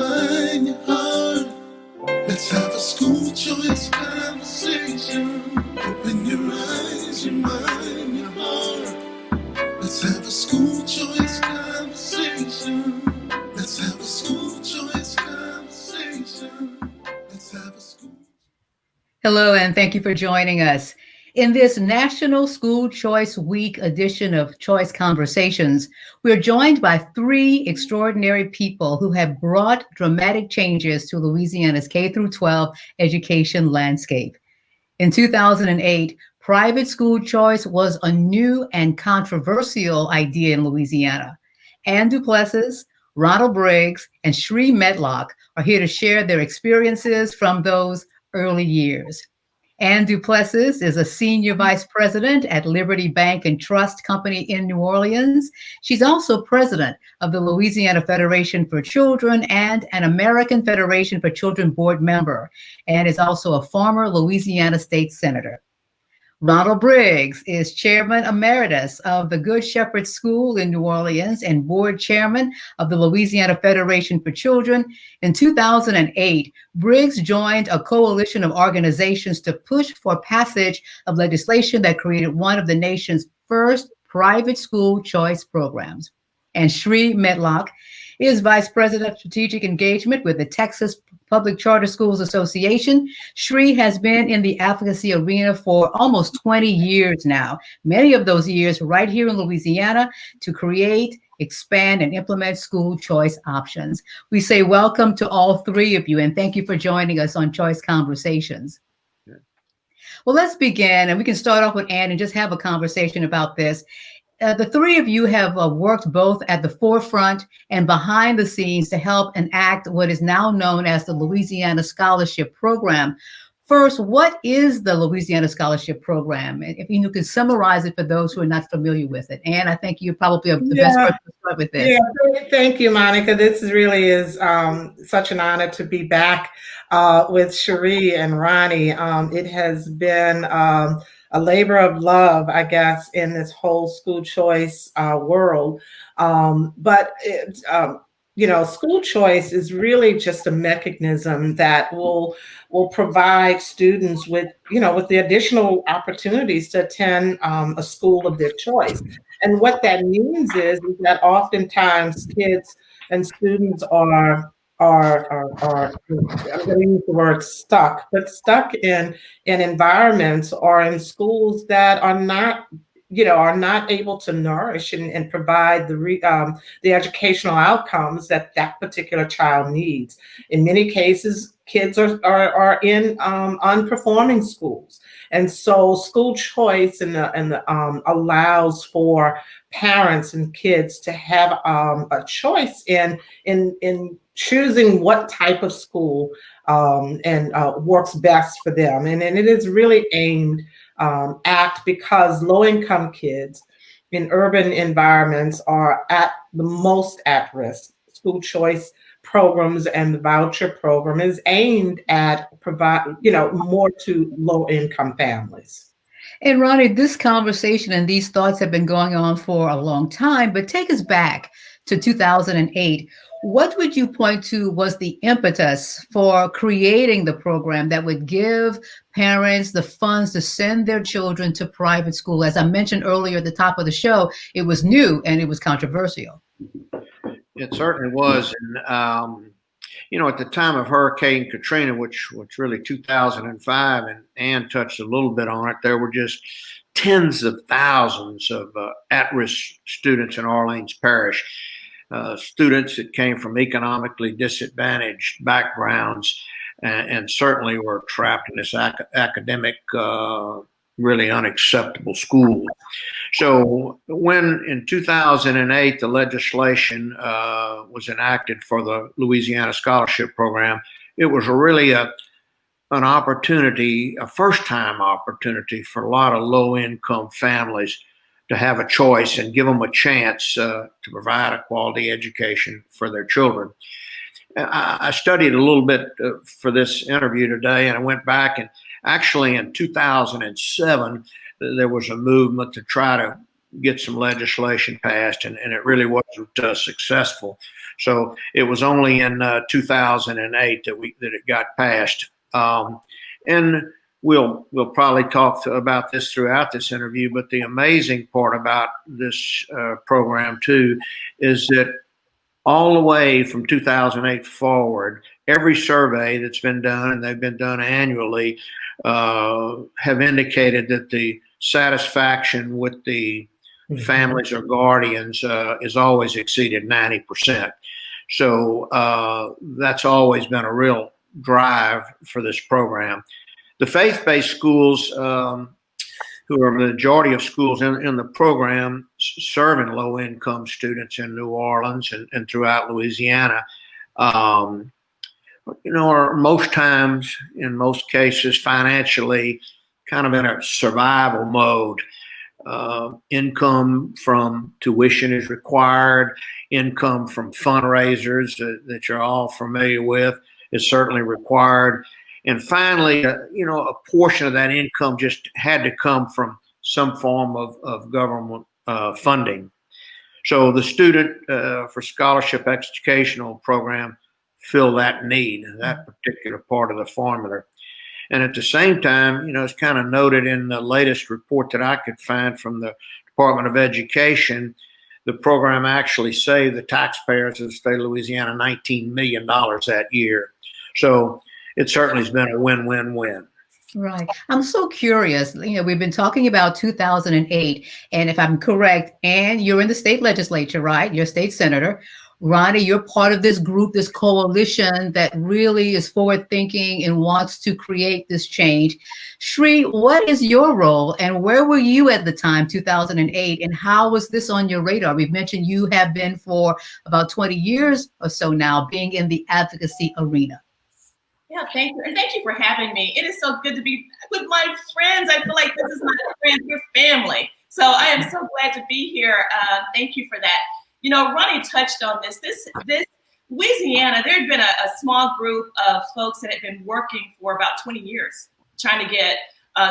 mind, your heart. Let's have a school choice conversation. Open your eyes, your mind, your heart. Let's have a school choice conversation. Let's have a school choice conversation. Let's have a school. Hello, and thank you for joining us. In this National School Choice Week edition of Choice Conversations, we're joined by three extraordinary people who have brought dramatic changes to Louisiana's K-12 education landscape. In 2008, private school choice was a new and controversial idea in Louisiana. Ann Duplessis, Ronald Briggs, and SHREE Medlock are here to share their experiences from those early years. Ann Duplessis is a senior vice president at Liberty Bank and Trust Company in New Orleans. She's also president of the Louisiana Federation for Children and an American Federation for Children board member, and is also a former Louisiana state senator. Ronald Briggs is chairman emeritus of the Good Shepherd School in New Orleans and board chairman of the Louisiana Federation for Children. In 2008, Briggs joined a coalition of organizations to push for passage of legislation that created one of the nation's first private school choice programs. And SHREE Medlock is Vice President of Strategic Engagement with the Texas Public Charter Schools Association. SHREE has been in the advocacy arena for almost 20 years now, many of those years right here in Louisiana, to create, expand, and implement school choice options. We say welcome to all three of you, and thank you for joining us on Choice Conversations. Well, let's begin, and we can start off with Ann and just have a conversation about this. The three of you have worked both at the forefront and behind the scenes to help enact what is now known as the Louisiana Scholarship Program. First, what is the Louisiana Scholarship Program? And if you could summarize it for those who are not familiar with it. Ann, I think you're probably the best person to start with this. Yeah, thank you, Monica. This really is such an honor to be back with SHREE and Ronnie. It has been a labor of love, I guess, in this whole school choice world. But school choice is really just a mechanism that will provide students with the additional opportunities to attend a school of their choice. And what that means is that oftentimes kids and students are I'm going to use the word stuck in environments or in schools that are not able to nourish and provide the educational outcomes that particular child needs. In many cases, kids are in unperforming schools, and so school choice allows for parents and kids to have a choice in choosing what type of school works best for them, and it is really aimed because low-income kids in urban environments are at the most at risk. School choice programs and the voucher program is aimed at provide, more to low-income families. And Ronnie, this conversation and these thoughts have been going on for a long time, but take us back to 2008. What would you point to was the impetus for creating the program that would give parents the funds to send their children to private school? As I mentioned earlier at the top of the show, it was new and it was controversial. It certainly was. And, at the time of Hurricane Katrina, which was really 2005, and Ann touched a little bit on it, there were just tens of thousands of at-risk students in Orleans Parish. Students that came from economically disadvantaged backgrounds and certainly were trapped in this academic, really unacceptable school. So when in 2008, the legislation was enacted for the Louisiana Scholarship Program, it was really an opportunity, a first-time opportunity for a lot of low-income families to have a choice and give them a chance to provide a quality education for their children. I studied a little bit for this interview today, and I went back, and actually in 2007, there was a movement to try to get some legislation passed, and it really wasn't successful. So it was only in 2008 that it got passed. And we'll probably talk about this throughout this interview, but the amazing part about this program too is that all the way from 2008 forward, every survey that's been done, and they've been done annually, have indicated that the satisfaction with the families or guardians is always exceeded 90%. So that's always been a real drive for this program. The faith-based schools, who are the majority of schools in the program, serving low-income students in New Orleans and throughout Louisiana, are most times, in most cases, financially kind of in a survival mode. Income from tuition is required. Income from fundraisers that you're all familiar with is certainly required. And finally, a portion of that income just had to come from some form of government funding. So the Student for Scholarship Educational Program filled that need, that particular part of the formula. And at the same time, it's kind of noted in the latest report that I could find from the Department of Education, the program actually saved the taxpayers of the state of Louisiana $19 million that year. So it certainly has been a win-win-win. Right. I'm so curious. We've been talking about 2008, and if I'm correct, and you're in the state legislature, right? You're a state senator. Ronnie, you're part of this group, this coalition that really is forward thinking and wants to create this change. SHREE, what is your role, and where were you at the time, 2008, and how was this on your radar? We've mentioned you have been for about 20 years or so now being in the advocacy arena. Yeah, thank you. And thank you for having me. It is so good to be with my friends. I feel like this is my friends, your family. So I am so glad to be here. Thank you for that. Ronnie touched on this Louisiana, there had been a small group of folks that had been working for about 20 years, trying to get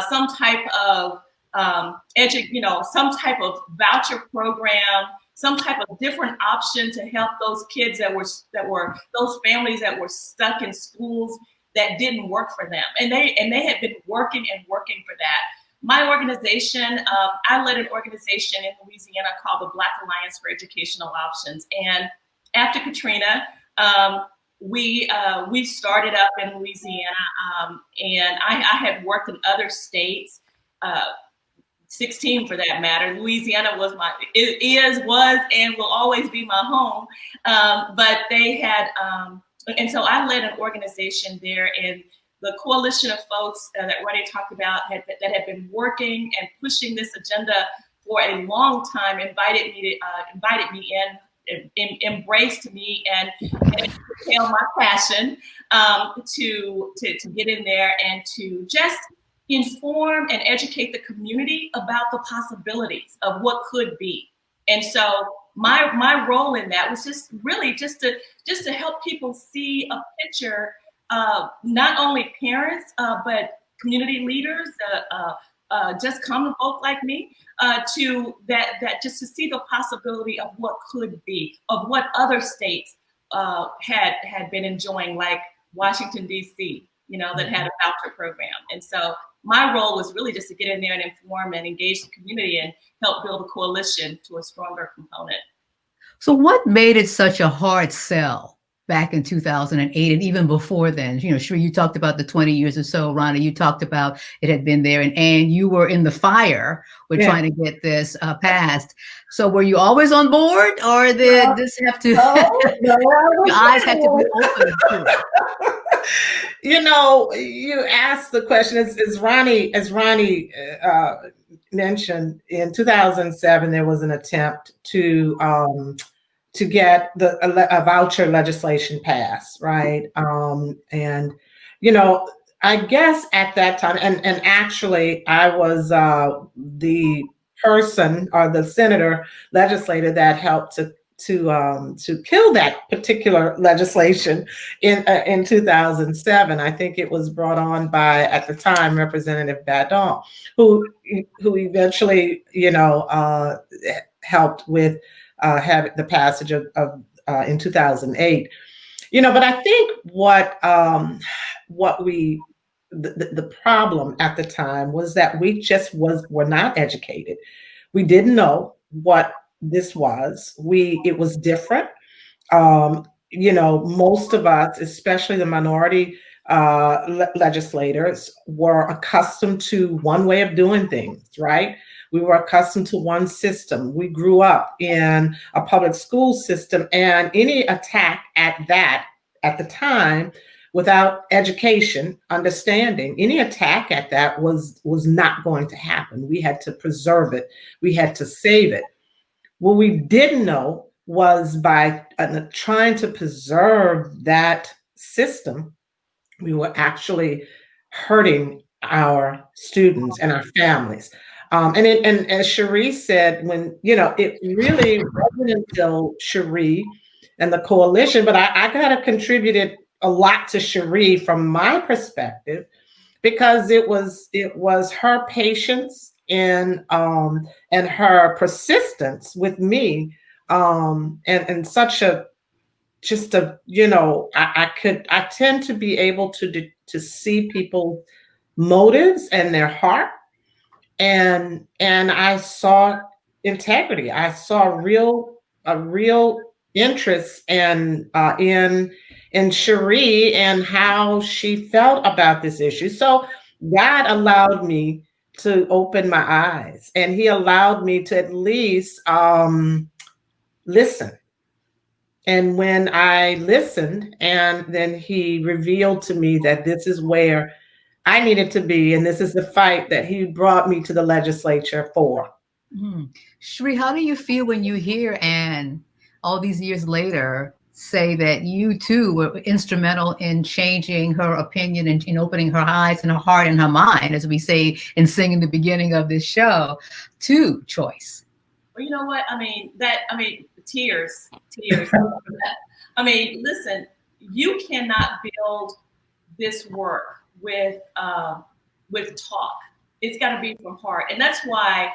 some type of some type of voucher program, some type of different option to help those kids that were those families that were stuck in schools that didn't work for them. And they had been working for that. My organization, I led an organization in Louisiana called the Black Alliance for Educational Options. And after Katrina, we started up in Louisiana, and I had worked in other states, 16 for that matter. Louisiana was and will always be my home. But they had, and so I led an organization there, and the coalition of folks that Ronnie talked about that had been working and pushing this agenda for a long time invited me in, embraced me, and tell my passion to get in there and to just inform and educate the community about the possibilities of what could be. And so my role in that was just to help people see a picture, not only parents, but community leaders, just common folk like me, to just to see the possibility of what could be, of what other states had been enjoying, like Washington, D.C., that had a voucher program. And so my role was really just to get in there and inform and engage the community and help build a coalition to a stronger component. So what made it such a hard sell back in 2008 and even before then? SHREE, you talked about the 20 years or so. Ronnie, you talked about it had been there, and you were in the fire with trying to get this passed. So were you always on board, or did this have to, your eyes had to be open to it? You asked the question, as Ronnie mentioned, in 2007, there was an attempt to get a voucher legislation passed, right? And I guess at that time, and actually I was the person or the senator legislator that helped to kill that particular legislation in 2007. I think it was brought on by, at the time, Representative Badon, who eventually, helped with have the passage of in 2008. But I think the problem at the time was that we just were not educated. We didn't know what this was. It was different. Most of us, especially the minority legislators, were accustomed to one way of doing things, right? We were accustomed to one system. We grew up in a public school system, and any attack at that, at the time, without education, understanding, any attack at that was not going to happen. We had to preserve it. We had to save it. What we didn't know was by trying to preserve that system, we were actually hurting our students and our families. And as SHREE said, when, it really wasn't until SHREE and the coalition, but I kind of contributed a lot to SHREE from my perspective, because it was her patience and her persistence with me, and such a, just a, I tend to be able to see people's motives and their heart. And I saw integrity. I saw a real interest in SHREE and how she felt about this issue. So God allowed me to open my eyes, and He allowed me to at least listen. And when I listened, and then He revealed to me that this is where I needed to be, and this is the fight that He brought me to the legislature for. SHREE, how do you feel when you hear Ann all these years later say that you too were instrumental in changing her opinion and in opening her eyes and her heart and her mind, as we say in singing the beginning of this show, to choice? Well, you know what? Tears. Listen, you cannot build this work with talk. It's got to be from heart, and that's why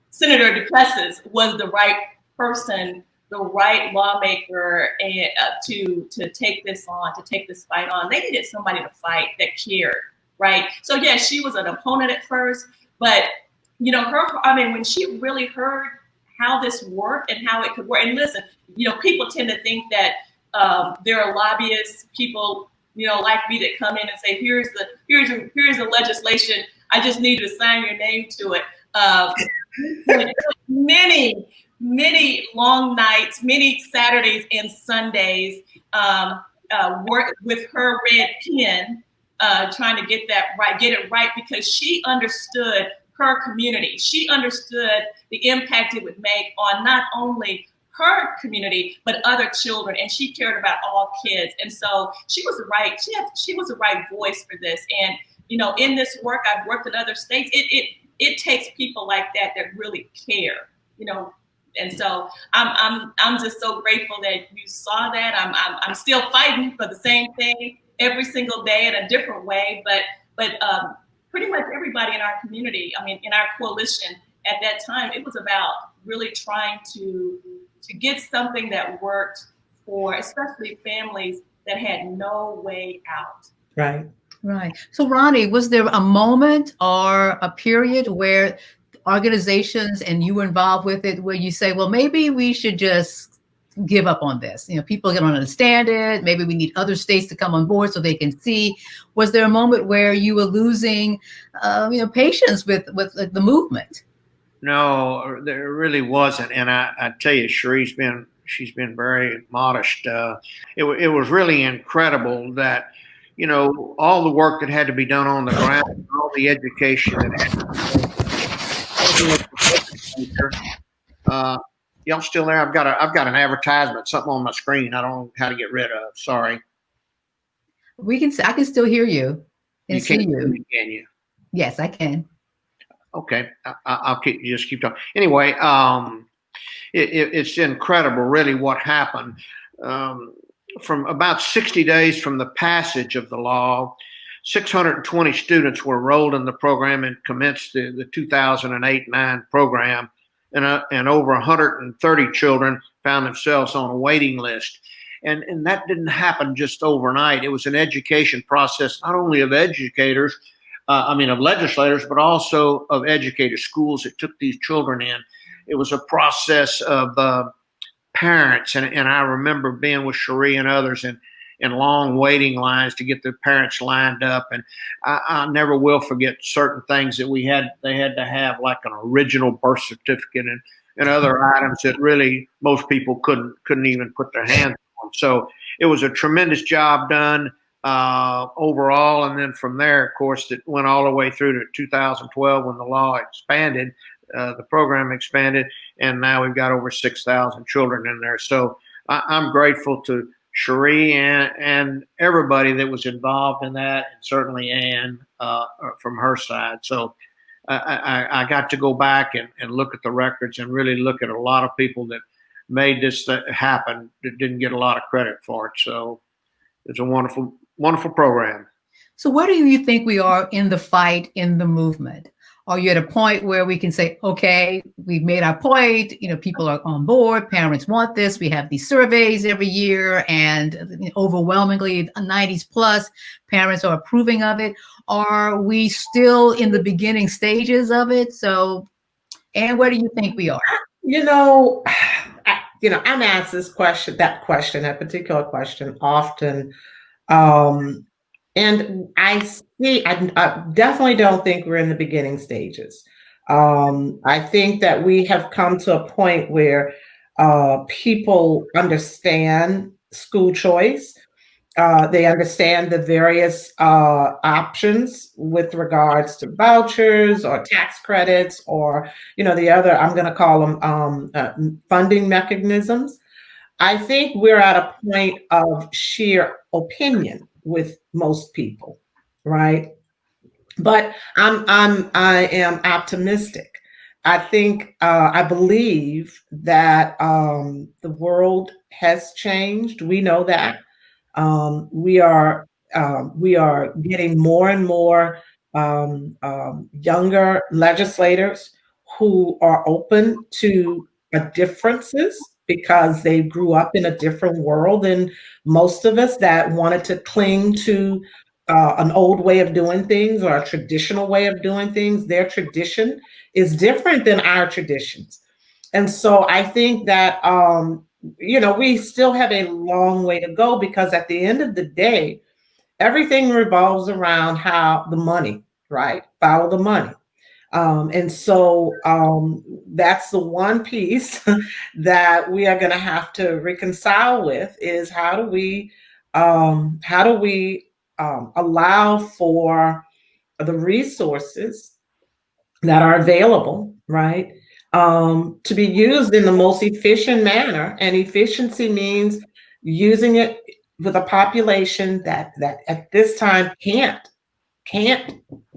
Senator Duplessis was the right person, the right lawmaker, and to take this on, to take this fight on. They needed somebody to fight that cared, right? So yeah, she was an opponent at first, but when she really heard how this worked and how it could work, and listen, people tend to think that there are lobbyists, people, like me, that come in and say, here's the legislation. I just need you to sign your name to it. Many long nights, many Saturdays and Sundays, work with her red pen, trying to get it right, because she understood her community. She understood the impact it would make on not only her community, but other children, and she cared about all kids. And so she was the right voice for this. And in this work, I've worked in other states. It takes people like that really care. And so I'm just so grateful that you saw that. I'm still fighting for the same thing every single day in a different way, but pretty much everybody in our community, in our coalition at that time, it was about really trying to get something that worked for especially families that had no way out. Right. Right. So Ronnie, was there a moment or a period where organizations, and you were involved with it, where you say, well, maybe we should just give up on this? People don't understand it. Maybe we need other states to come on board so they can see. Was there a moment where you were losing, patience with the movement? No, there really wasn't. And I tell you, she's been very modest. It was really incredible that, all the work that had to be done on the ground, all the education that had to be y'all still there? I've got an advertisement, something on my screen. I don't know how to get rid of. Sorry. I can still hear you and see you. Can you? Yes, I can. Okay, I'll keep talking. Anyway, it's incredible, really, what happened. From about 60 days from the passage of the law, 620 students were enrolled in the program and commenced the 2008-9 program, and over 130 children found themselves on a waiting list. And that didn't happen just overnight. It was an education process, not only of educators, of legislators, but also of educators, schools that took these children in. It was a process of parents, and I remember being with SHREE and others in long waiting lines to get the parents lined up. And I never will forget certain things that they had to have, like an original birth certificate and other items that really most people couldn't even put their hands on. So it was a tremendous job done overall. And then from there, of course, it went all the way through to 2012 when the law expanded, the program expanded, and now we've got over 6,000 children in there. So I'm grateful to SHREE and everybody that was involved in that, and certainly Ann from her side. So I got to go back and look at the records and really look at a lot of people that made this happen that didn't get a lot of credit for it. So it's a wonderful, wonderful program. So where do you think we are in the fight, in the movement? Are you at a point where we can say, okay, we've made our point, people are on board, parents want this, we have these surveys every year, and overwhelmingly 90s plus parents are approving of it? Are we still in the beginning stages of it? So, and where do you think we are? I'm asked that particular question often. And I definitely don't think we're in the beginning stages. I think that we have come to a point where people understand school choice. They understand the various options with regards to vouchers or tax credits or, the other, I'm going to call them funding mechanisms. I think we're at a point of sheer opinion with most people, right? But I am optimistic. I think I believe that the world has changed. We know that we are getting more and more younger legislators who are open to differences because they grew up in a different world than most of us that wanted to cling to an old way of doing things or a traditional way of doing things. Their tradition is different than our traditions. And so I think that, we still have a long way to go because at the end of the day, everything revolves around how the money, right? Follow the money. And so that's the one piece that we are going to have to reconcile with is how do we allow for the resources that are available, right, to be used in the most efficient manner. And efficiency means using it with a population that at this time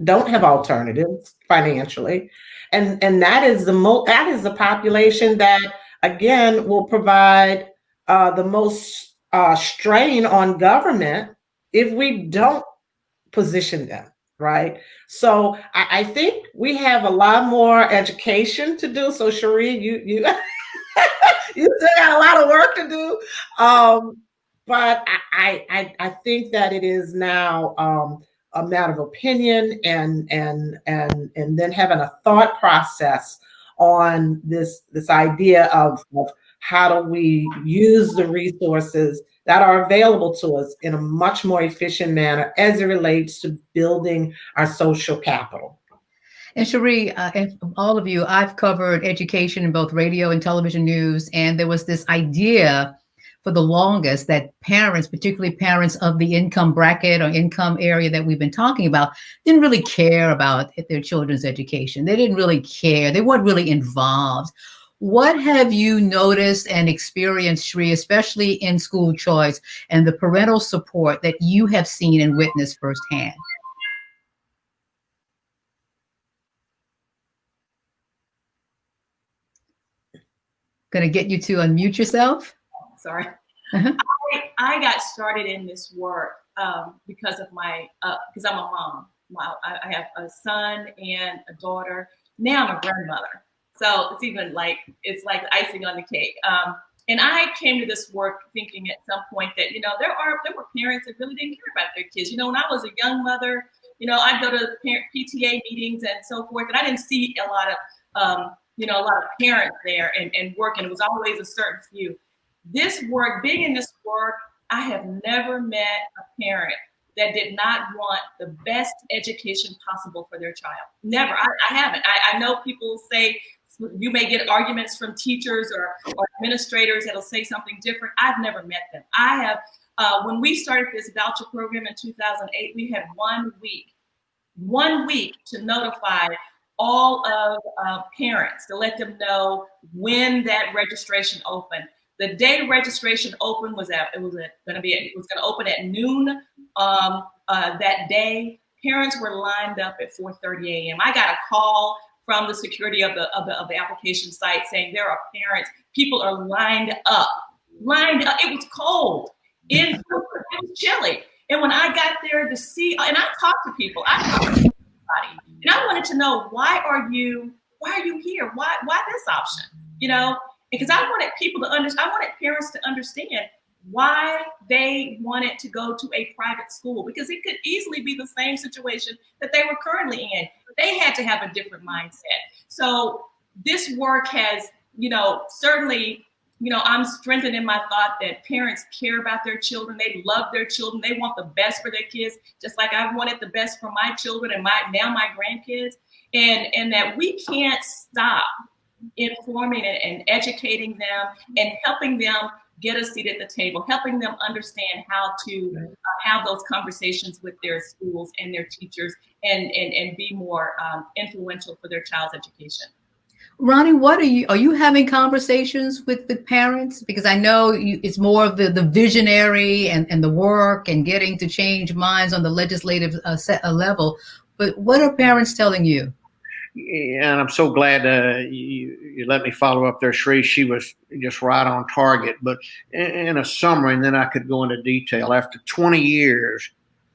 don't have alternatives financially, and that is the population that again will provide the most strain on government if we don't position them right. So I think we have a lot more education to do. So SHREE, you you still got a lot of work to do, but I think that it is now a matter of opinion and then having a thought process on this idea of how do we use the resources that are available to us in a much more efficient manner as it relates to building our social capital. And SHREE, and all of you, I've covered education in both radio and television news, and there was this idea for the longest that parents, particularly parents of the income bracket or income area that we've been talking about, didn't really care about their children's education. They didn't really care. They weren't really involved. What have you noticed and experienced, SHREE, especially in school choice and the parental support that you have seen and witnessed firsthand? Going to get you to unmute yourself. Sorry. Uh-huh. I got started in this work because of because I'm a mom. I have a son and a daughter. Now I'm a grandmother. So it's like icing on the cake. And I came to this work thinking at some point that, there were parents that really didn't care about their kids. When I was a young mother, I'd go to PTA meetings and so forth, and I didn't see a lot of parents there and work, and it was always a certain few. This work, being in this work, I have never met a parent that did not want the best education possible for their child. Never. I haven't. I know people say you may get arguments from teachers or administrators that'll say something different. I've never met them. I have. When we started this voucher program in 2008, we had 1 week to notify all of parents to let them know when that registration opened. The day registration opened was going to open at noon that day. Parents were lined up at 4:30 a.m. I got a call from the security of the application site saying there are parents. People are lined up. It was cold. It was chilly. And when I got there to see, and I talked to people, and I wanted to know, why are you here? Why this option? Because I wanted people to understand, I wanted parents to understand why they wanted to go to a private school, because it could easily be the same situation that they were currently in. They had to have a different mindset. So this work has, certainly, I'm strengthened in my thought that parents care about their children. They love their children. They want the best for their kids, just like I wanted the best for my children and now my grandkids. And that we can't stop informing and educating them and helping them get a seat at the table, helping them understand how to have those conversations with their schools and their teachers and be more influential for their child's education. Ronnie, are you having conversations with the parents? Because I know it's more of the visionary and the work and getting to change minds on the legislative level. But what are parents telling you? And I'm so glad you let me follow up there, SHREE. She was just right on target. But in a summary, and then I could go into detail. After 20 years,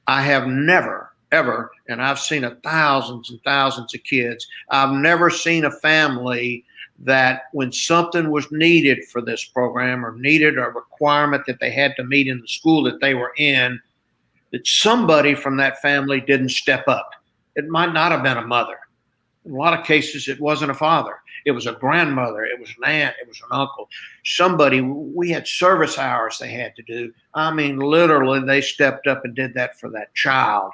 I have never, ever, and I've seen thousands and thousands of kids, I've never seen a family that when something was needed for this program or needed a requirement that they had to meet in the school that they were in, that somebody from that family didn't step up. It might not have been a mother. In a lot of cases, it wasn't a father. It was a grandmother. It was an aunt. It was an uncle. Somebody, we had service hours they had to do. I mean, literally, they stepped up and did that for that child.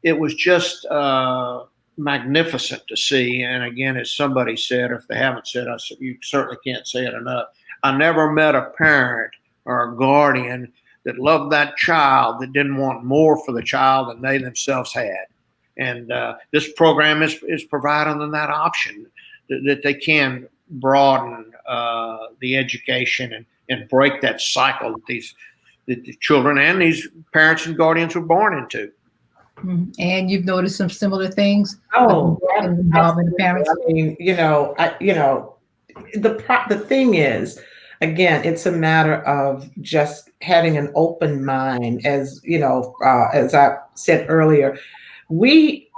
It was just magnificent to see. And again, as somebody said, or if they haven't said, you certainly can't say it enough. I never met a parent or a guardian that loved that child that didn't want more for the child than they themselves had. And this program is providing them that option that they can broaden the education and break that cycle that the children and these parents and guardians were born into. And you've noticed some similar things. Oh, involving the parents. I mean, the thing is, again, it's a matter of just having an open mind. As as I said earlier, we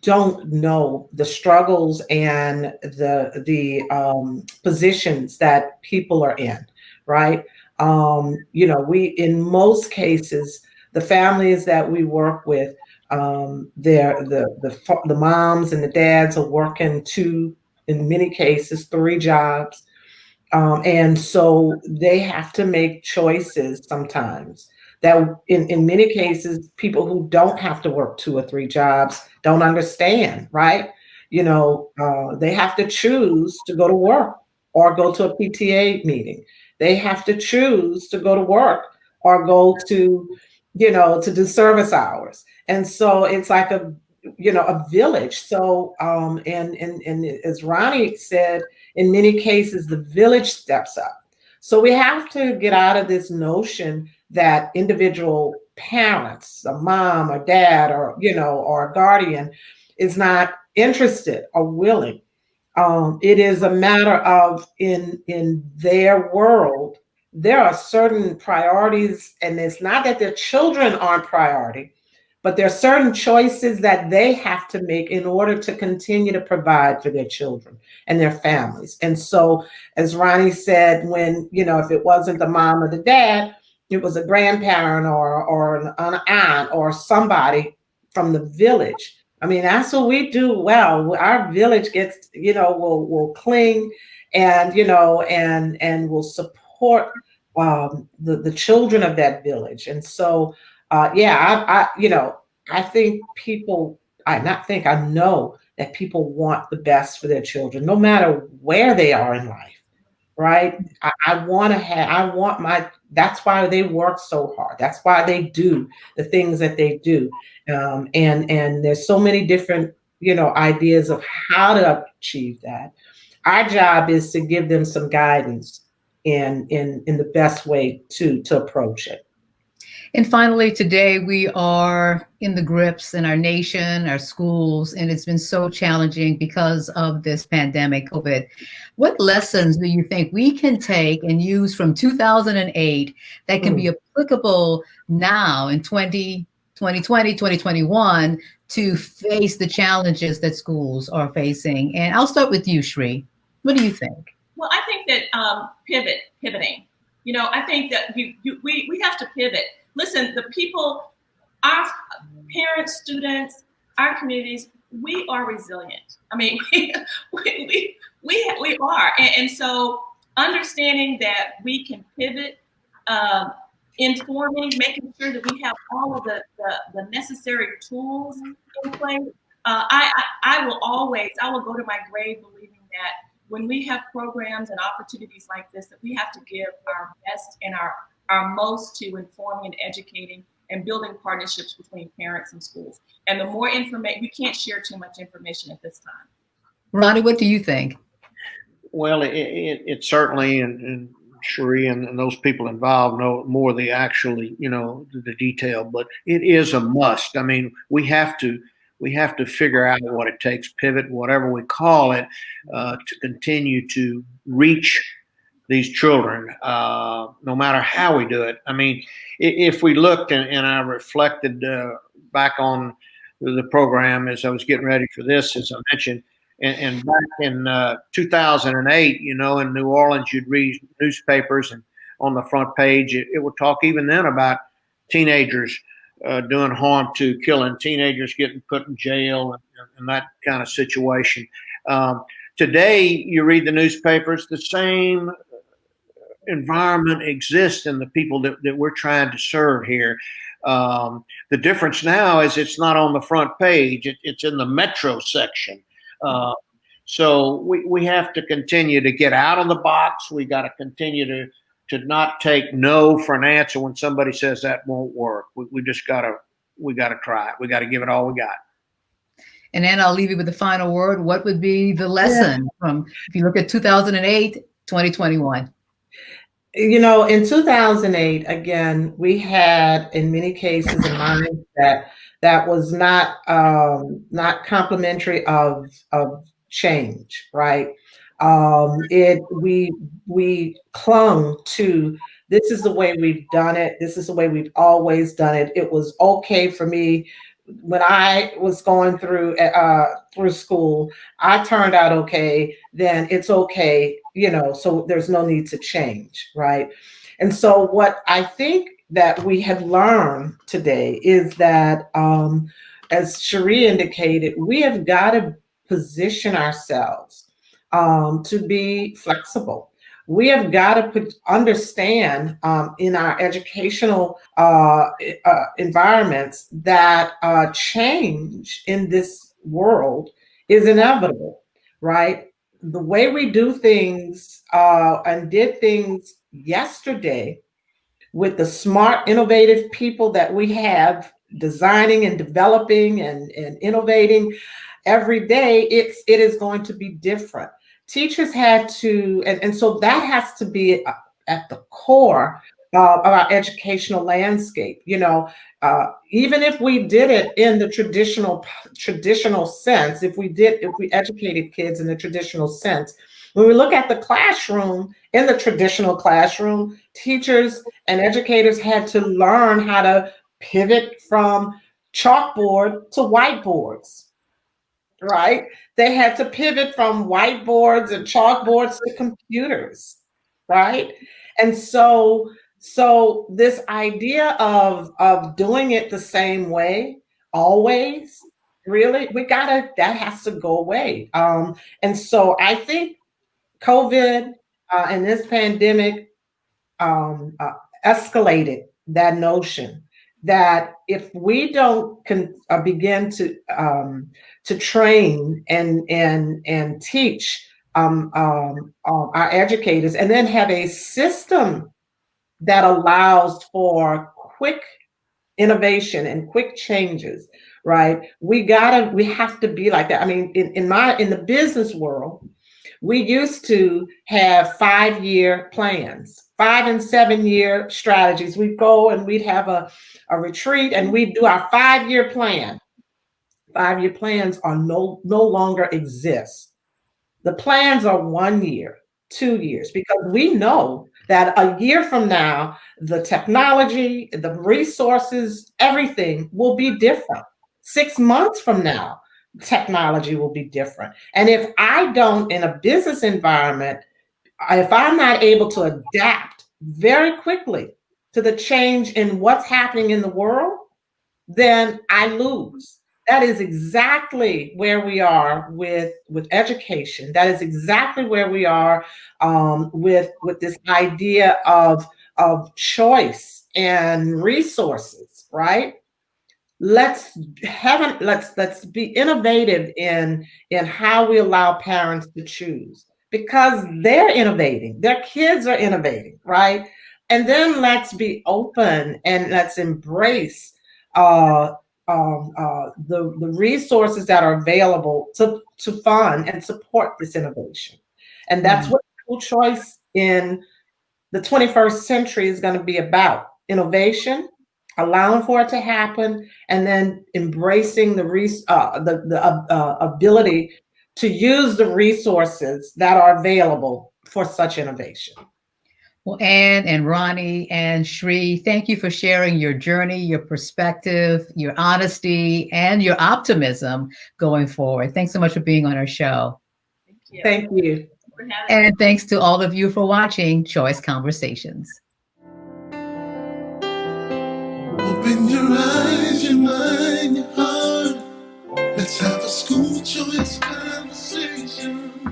don't know the struggles and the positions that people are in, right? We, in most cases, the families that we work with, the moms and the dads are working 2, in many cases, 3 jobs. And so they have to make choices sometimes that in many cases, people who don't have to work 2 or 3 jobs don't understand, right? They have to choose to go to work or go to a PTA meeting. They have to choose to go to work or go to, to do service hours. And so it's like a village. So, and as Ronnie said, in many cases, the village steps up. So we have to get out of this notion that individual parents, a mom or dad or, or a guardian is not interested or willing. It is a matter of in their world, there are certain priorities, and it's not that their children aren't priority, but there are certain choices that they have to make in order to continue to provide for their children and their families. And so, as Ronnie said, when, if it wasn't the mom or the dad, it was a grandparent or an aunt or somebody from the village. I mean, that's what we do well. Our village gets, will cling and, and will support the children of that village. And so, I think people, I know that people want the best for their children, no matter where they are in life, right? That's why they work so hard. That's why they do the things that they do. And there's so many different, ideas of how to achieve that. Our job is to give them some guidance in the best way to approach it. And finally, today we are in the grips in our nation, our schools, and it's been so challenging because of this pandemic, COVID. What lessons do you think we can take and use from 2008 that can be applicable now in 2020, 2021 to face the challenges that schools are facing? And I'll start with you, SHREE. What do you think? Well, I think that pivoting. I think that we have to pivot. Listen, the people, our parents, students, our communities, we are resilient. I mean, we are. And so understanding that we can pivot, informing, making sure that we have all of the necessary tools in place. I will go to my grave believing that when we have programs and opportunities like this, that we have to give our best and our most to informing and educating and building partnerships between parents and schools. And the more information, we can't share too much information at this time. Ronnie, what do you think? Well, it certainly, and SHREE and those people involved know more of the actually, the detail, but it is a must. I mean, we have to figure out what it takes, pivot, whatever we call it, to continue to reach these children, no matter how we do it. I mean, if we looked and I reflected back on the program as I was getting ready for this, as I mentioned, and back in 2008, in New Orleans, you'd read newspapers, and on the front page, it would talk even then about teenagers doing harm to killing, teenagers getting put in jail, and that kind of situation. Today, you read the newspapers, the same environment exists in the people that we're trying to serve here. The difference now is it's not on the front page, it's in the metro section. So we have to continue to get out of the box. We got to continue to not take no for an answer when somebody says that won't work. We just gotta try it. We got to give it all we got. And then I'll leave you with the final word. What would be the lesson from, if you look at 2008, 2021? In 2008, again, we had in many cases a mindset that was not complimentary of change, right? We clung to, this is the way we've done it. This is the way we've always done it. It was okay for me when I was going through school. I turned out okay. Then it's okay, so there's no need to change, right? And so what I think that we have learned today is that, as SHREE indicated, we have got to position ourselves to be flexible. We have got to understand in our educational environments that change in this world is inevitable, right? The way we do things and did things yesterday with the smart, innovative people that we have designing and developing and innovating every day, it is going to be different. Teachers had to, and so that has to be at the core of our educational landscape. Even if we did it in the traditional sense, if we educated kids in the traditional sense, when we look at the classroom, in the traditional classroom, teachers and educators had to learn how to pivot from chalkboard to whiteboards, right? They had to pivot from whiteboards and chalkboards to computers, right? And so this idea of doing it the same way always, really, that has to go away. And so I think COVID and this pandemic escalated that notion that if we don't begin to train and teach our educators, and then have a system that allows for quick innovation and quick changes, right? We have to be like that. I mean, in the business world, we used to have 5-year plans, 5 and 7 year strategies. We'd go and we'd have a retreat and we'd do our 5-year plan. 5-year plans are no longer exist. The plans are 1 year, 2 years, because we know that a year from now, the technology, the resources, everything will be different. 6 months from now, technology will be different. And if I don't, in a business environment, if I'm not able to adapt very quickly to the change in what's happening in the world, then I lose. That is exactly where we are with education. That is exactly where we are with this idea of choice and resources, right? Let's be innovative in how we allow parents to choose, because they're innovating, their kids are innovating, right? And then let's be open and let's embrace the resources that are available to fund and support this innovation. And that's what school choice in the 21st century is going to be about: innovation, allowing for it to happen, and then embracing the ability to use the resources that are available for such innovation. Well, Anne and Ronnie and SHREE, thank you for sharing your journey, your perspective, your honesty, and your optimism going forward. Thanks so much for being on our show. Thank you. Thank you. And thanks to all of you for watching Choice Conversations. Open your eyes, your mind, your heart. Let's have a school choice conversation.